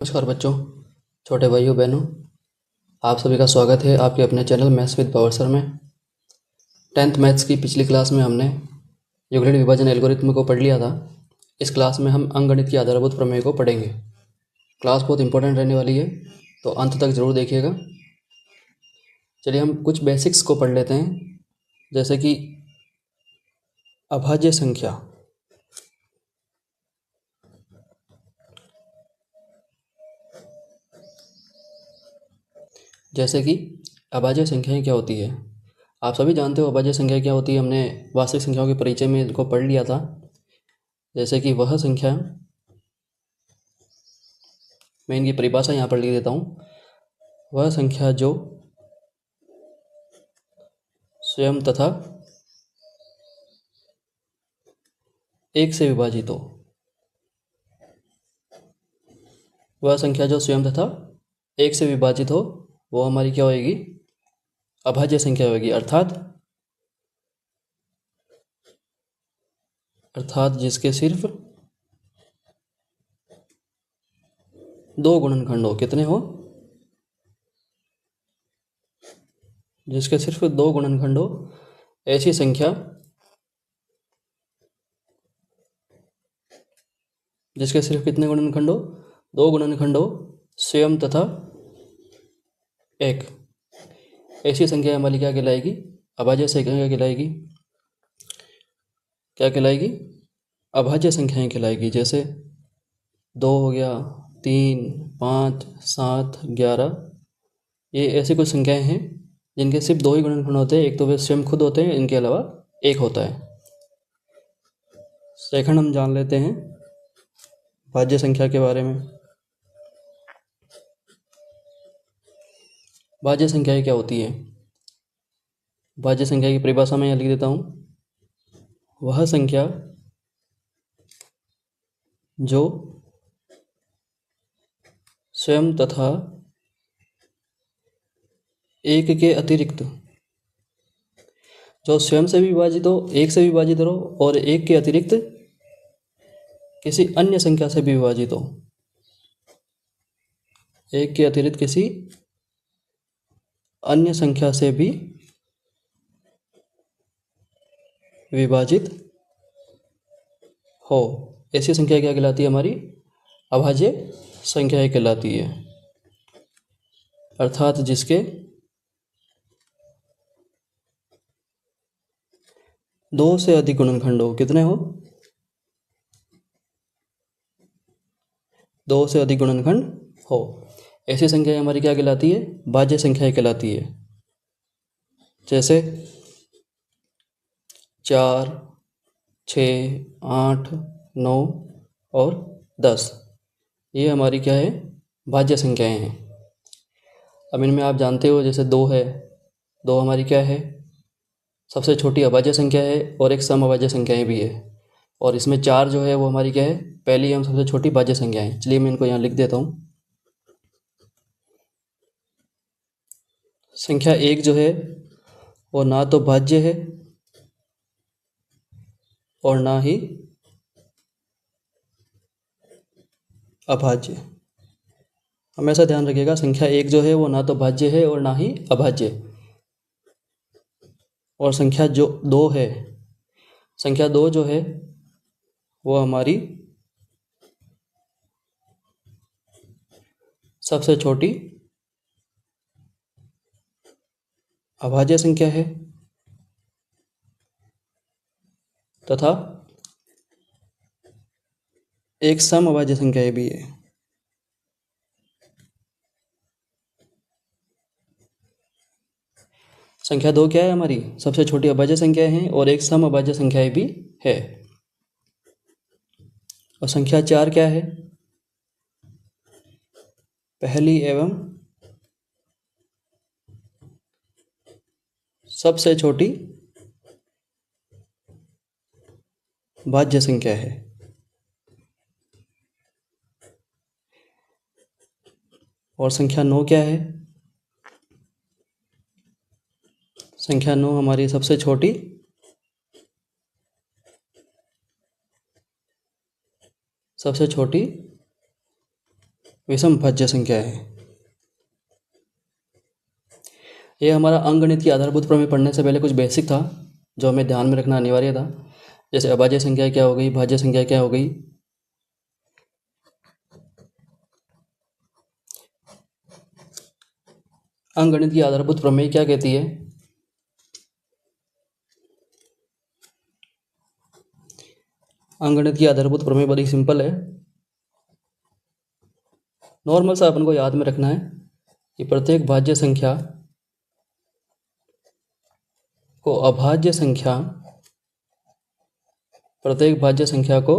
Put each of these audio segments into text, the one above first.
नमस्कार बच्चों, छोटे भाइयों बहनों, आप सभी का स्वागत है आपके अपने channel maths with power sir में। 10th मैथ्स की पिछली क्लास में हमने यूक्लिड विभाजन एल्गोरिथम को पढ़ लिया था। इस क्लास में हम अंकगणित की आधारभूत प्रमेय को पढ़ेंगे। क्लास बहुत इंपॉर्टेंट रहने वाली है, तो अंत तक ज़रूर देखिएगा। चलिए हम कुछ बेसिक्स को पढ़ लेते हैं, जैसे कि अभाज्य संख्या। जैसे कि अभाज्य संख्याएँ क्या होती है, आप सभी जानते हो अभाज्य संख्या क्या होती है। हमने वास्तविक संख्याओं के परिचय में इनको पढ़ लिया था। जैसे कि वह संख्या, मैं इनकी परिभाषा यहाँ पर लिख देता हूँ। वह संख्या जो स्वयं तथा एक से विभाजित हो, वह संख्या जो स्वयं तथा एक से विभाजित हो, वो हमारी क्या होगी, अभाज्य संख्या होगी। अर्थात जिसके सिर्फ दो गुणनखंड हो। कितने हो? जिसके सिर्फ दो गुणनखंड हो, ऐसी संख्या, जिसके सिर्फ कितने गुणनखंड हो, दो गुणनखंड हो, स्वयं तथा एक, ऐसी संख्या हमारी क्या कहलाएगी, अभाज्य संख्या कहलाएगी। क्या कहलाएगी? अभाज्य संख्याएं कहलाएगी। जैसे 2 हो गया, 3, 5, 7, 11, ये ऐसी कुछ संख्याएं हैं जिनके सिर्फ दो ही गुणनखंड होते हैं। एक तो वे स्वयं खुद होते हैं, इनके अलावा एक होता है। सेकंड हम जान लेते हैं भाज्य संख्या के बारे में। भाज्य संख्याएं क्या होती है? भाज्य संख्या की परिभाषा में यहाँ लिख देता हूँ। वह संख्या जो स्वयं तथा एक के अतिरिक्त, जो स्वयं से भी विभाजित हो, एक से भी विभाजित हो, और एक के अतिरिक्त किसी अन्य संख्या से भी विभाजित हो। एक के अतिरिक्त किसी अन्य संख्या से भी विभाजित हो, ऐसी संख्या क्या कहलाती है, हमारी अभाज्य संख्या कहलाती है। अर्थात जिसके दो से अधिक गुणनखंड हो। कितने हो? दो से अधिक गुणनखंड हो, ऐसी संख्या हमारी क्या कहलाती है, भाज्य संख्या कहलाती है। जैसे 4, 6, 8, 9 और 10, ये हमारी क्या है, भाज्य संख्याएं हैं। अब इनमें आप जानते हो, जैसे 2 है, 2 हमारी क्या है, सबसे छोटी अभाज्य संख्या है, और एक सम अभाज्य संख्याएं भी है। और इसमें 4 जो है वो हमारी क्या है, पहली हम सबसे छोटी भाज्य संख्या है। चलिए मैं इनको यहाँ लिख देता हूँ। संख्या 1 जो है वो ना तो भाज्य है और ना ही अभाज्य। हमेशा ध्यान रखिएगा, संख्या 1 जो है वो ना तो भाज्य है और ना ही अभाज्य। और संख्या जो 2 है, संख्या 2 जो है वो हमारी सबसे छोटी अभाज्य संख्या है, तथा एक सम अभाज्य संख्या भी है। संख्या 2 क्या है, हमारी सबसे छोटी अभाज्य संख्या है, और एक सम अभाज्य संख्या भी है। और संख्या 4 क्या है, पहली एवं सबसे छोटी भाज्य संख्या है। और संख्या 9 क्या है, संख्या 9 हमारी सबसे छोटी विषम भाज्य संख्या है। ये हमारा अंकगणित की आधारभूत प्रमेय पढ़ने से पहले कुछ बेसिक था जो हमें ध्यान में रखना अनिवार्य था। जैसे अभाज्य संख्या क्या हो गई, भाज्य संख्या क्या हो गई। अंकगणित की आधारभूत प्रमेय क्या कहती है? अंकगणित की आधारभूत प्रमेय बड़ी सिंपल है। नॉर्मल सा अपन को याद में रखना है कि प्रत्येक भाज्य संख्या को अभाज्य संख्या, प्रत्येक भाज्य संख्या को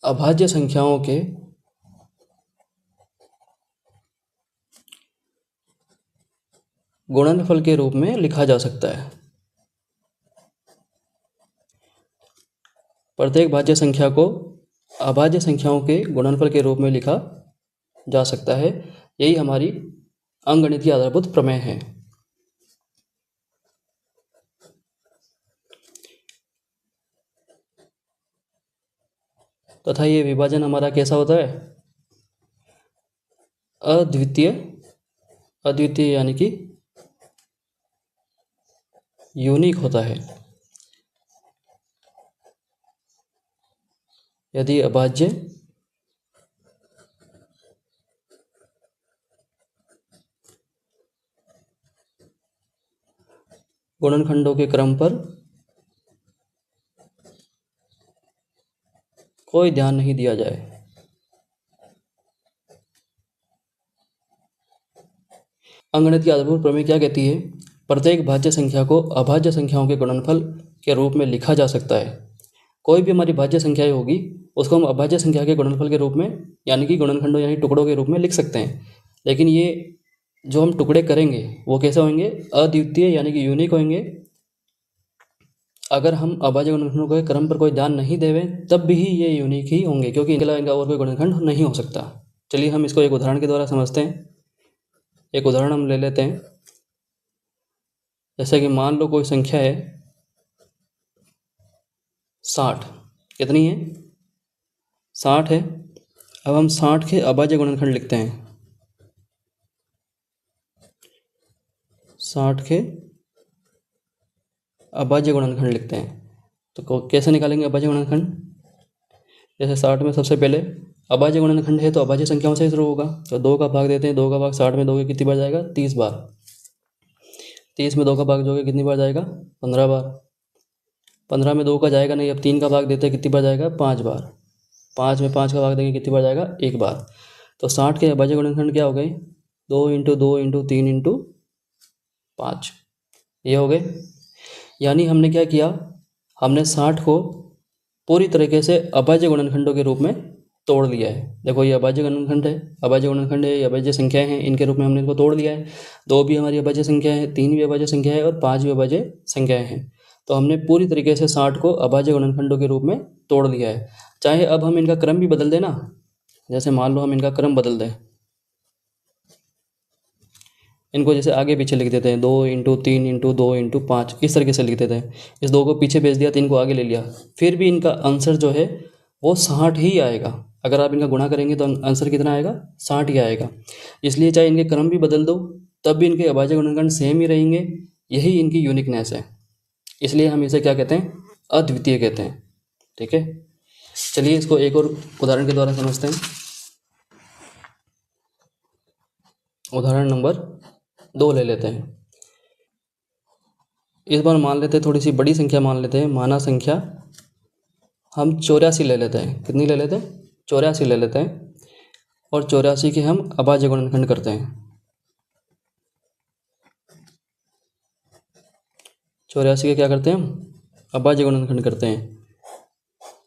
अभाज्य संख्याओं के गुणनफल के रूप में लिखा जा सकता है। प्रत्येक भाज्य संख्या को अभाज्य संख्याओं के गुणनफल के रूप में लिखा जा सकता है। यही हमारी अंकगणित की आधारभूत प्रमेय है। तथा ये विभाजन हमारा कैसा होता है? अद्वितीय। अद्वितीय यानी कि यूनिक होता है। यदि अभाज्य गुणनखंडों के क्रम पर कोई ध्यान नहीं दिया जाए। अंकगणित की आधारभूत प्रमेय क्या कहती है? प्रत्येक भाज्य संख्या को अभाज्य संख्याओं के गुणनफल के रूप में लिखा जा सकता है। कोई भी हमारी भाज्य संख्याएं होगी उसको हम अभाज्य संख्या के गुणनफल के रूप में यानी कि गुणनखंडों यानी टुकड़ों के रूप में लिख सकते हैं। लेकिन ये जो हम टुकड़े करेंगे वो कैसे होंगे? अद्वितीय यानी कि यूनिक होंगे। अगर हम अभाज्य गुणनखंडों के क्रम पर कोई ध्यान नहीं देवें तब भी ये यूनिक ही होंगे, क्योंकि इनके अलावा इनका और कोई गुणनखंड नहीं हो सकता। चलिए हम इसको एक उदाहरण के द्वारा समझते हैं। एक उदाहरण हम ले लेते हैं। जैसे कि मान लो कोई संख्या है 60। कितनी है? 60 है। अब हम 60 के अभाज्य गुणनखंड लिखते हैं। 60 के अभाज्य गुणनखंड लिखते हैं। तो कैसे निकालेंगे अभाज्य गुणनखंड? जैसे 60 में सबसे पहले अभाज्य गुणनखंड है तो अभाज्य संख्याओं से शुरू होगा। तो 2 का भाग देते हैं। 2 का भाग 60 में दोगे कितनी बार जाएगा? 30 बार। 30 में 2 का भाग दोगे कितनी बार जाएगा? 15 बार। 15 में 2 का जाएगा नहीं, अब 3 का भाग देते हैं, कितनी बार जाएगा? 5 बार। 5 में 5 का भाग देंगे कितनी बार जाएगा? 1 बार। तो 60 के अभाज्य गुणनखंड क्या हो गए? 2 × 2 × 3 × 5 ये हो गए। यानी हमने क्या किया? हमने 60 को पूरी तरीके से अभाज्य गुणनखंडों के रूप में तोड़ लिया है। देखो ये अभाज्य गुणनखंड है, अभाज्य गुणनखंड है, ये अभाज्य संख्याएं हैं, इनके रूप में हमने इनको तोड़ लिया है। 2 भी हमारी अभाज्य संख्या है, 3 भी अभाज्य संख्या है और 5 भी अभाज्य संख्याएं हैं। तो हमने पूरी तरीके से 60 को अभाज्य गुणनखंडों के रूप में तोड़ लिया है। चाहे अब हम इनका क्रम भी बदल दें ना, जैसे मान लो हम इनका क्रम बदल दें, इनको जैसे आगे पीछे लिख देते हैं, 2 × 3 × 2 × 5 इस तरीके से लिख देते हैं। इस 2 को पीछे भेज दिया, 3 को आगे ले लिया, फिर भी इनका आंसर जो है वो 60 ही आएगा। अगर आप इनका गुणा करेंगे तो आंसर कितना आएगा? 60 ही आएगा। इसलिए चाहे इनके क्रम भी बदल दो तब भी इनके अभाज्य गुणनखंड सेम ही रहेंगे। यही इनकी यूनिकनेस है। इसलिए हम इसे क्या कहते हैं? अद्वितीय कहते हैं। ठीक है, चलिए इसको एक और उदाहरण के द्वारा समझते हैं। उदाहरण नंबर 2 ले लेते हैं। इस बार मान लेते हैं थोड़ी सी बड़ी संख्या मान लेते हैं। माना संख्या हम 84 ले लेते हैं। कितनी ले लेते हैं? 84 ले लेते हैं। और 84 के हम अभाज्य गुणनखंड करते हैं। 84 के क्या करते हैं हम? अभाज्य गुणनखंड करते हैं।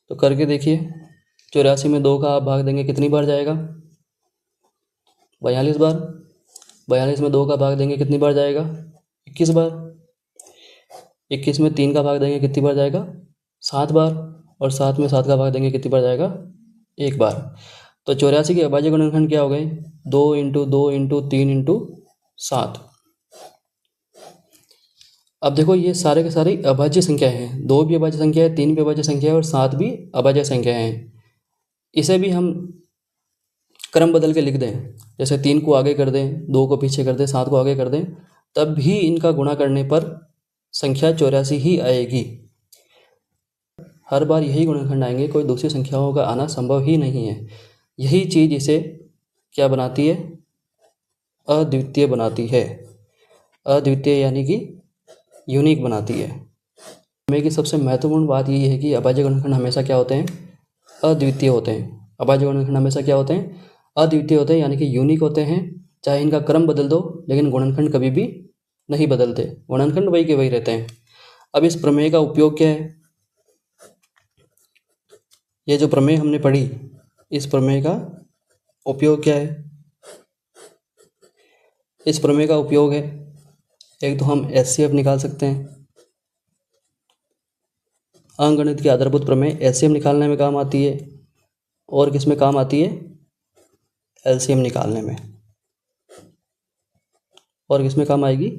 तो करके देखिए, 84 में 2 का आप भाग देंगे कितनी बार जाएगा? 42 बार। 42 में 2 का भाग देंगे कितनी बार जाएगा? 21 बार। 21 में 3 का भाग देंगे कितनी बार जाएगा? 7 बार। और 7 में 7 का भाग देंगे कितनी बार जाएगा? 1 बार। तो 84 के अभाज्य गुणनखंड क्या हो गए? 2 × 2 × 3 × 7। अब देखो ये सारे के सारे अभाज्य संख्या हैं। 2 भी अभाज्य संख्या है, 3 भी अभाज्य संख्या है और 7 भी अभाज्य संख्या है। इसे भी हम क्रम बदल के लिख दें, जैसे 3 को आगे कर दें, 2 को पीछे कर दें, 7 को आगे कर दें, तब भी इनका गुणा करने पर संख्या 84 ही आएगी। हर बार यही गुणनखंड आएंगे, कोई दूसरी संख्याओं का आना संभव ही नहीं है। यही चीज़ इसे क्या बनाती है? अद्वितीय बनाती है। अद्वितीय यानी कि यूनिक बनाती है। प्रमेय की सबसे महत्वपूर्ण बात यही है कि अभाज्य गुणनखंड हमेशा क्या होते हैं? अद्वितीय होते हैं। अभाज्य गुणनखंड हमेशा क्या होते हैं? अद्वितीय होते हैं, यानी कि यूनिक होते हैं। चाहे इनका क्रम बदल दो, लेकिन गुणनखंड कभी भी नहीं बदलते, गुणनखंड वही के वही रहते हैं। अब इस प्रमेय का उपयोग क्या है? ये जो प्रमेय हमने पढ़ी, इस प्रमेय का उपयोग क्या है? इस प्रमेय का उपयोग है, एक तो हम एचसीएफ निकाल सकते हैं। अंकगणित की आधारभूत प्रमेय एचसीएफ निकालने में काम आती है, और किस में काम आती है? एलसीएम निकालने में। और किस में काम आएगी?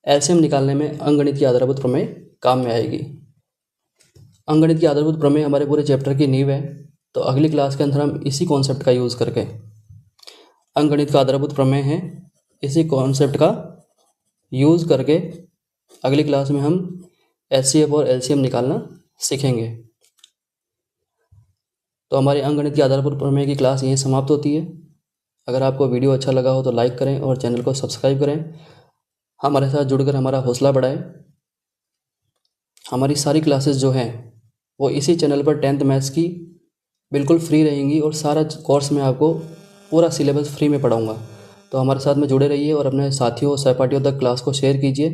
एलसीएम निकालने में अंकगणित की आधारभूत प्रमेय काम में आएगी। अंकगणित की आधारभूत प्रमेय हमारे पूरे चैप्टर की नींव है, तो अगली क्लास के अंदर हम इसी कॉन्सेप्ट का यूज़ करके, अंकगणित का आधारभूत प्रमेय है, इसी कॉन्सेप्ट का यूज़ करके अगली क्लास में हम एचसीएफ और एलसीएम निकालना सीखेंगे। तो हमारी अंकगणित की आधारभूत प्रमेय की क्लास यहीं समाप्त होती है। अगर आपको वीडियो अच्छा लगा हो तो लाइक करें और चैनल को सब्सक्राइब करें। हमारे साथ जुड़कर हमारा हौसला बढ़ाएं। हमारी सारी क्लासेस जो हैं वो इसी चैनल पर 10th मैथ्स की बिल्कुल फ्री रहेंगी, और सारा कोर्स में आपको पूरा सिलेबस फ्री में पढ़ाऊँगा। तो हमारे साथ में जुड़े रहिए और अपने साथियों और सहपाठियों तक क्लास को शेयर कीजिए।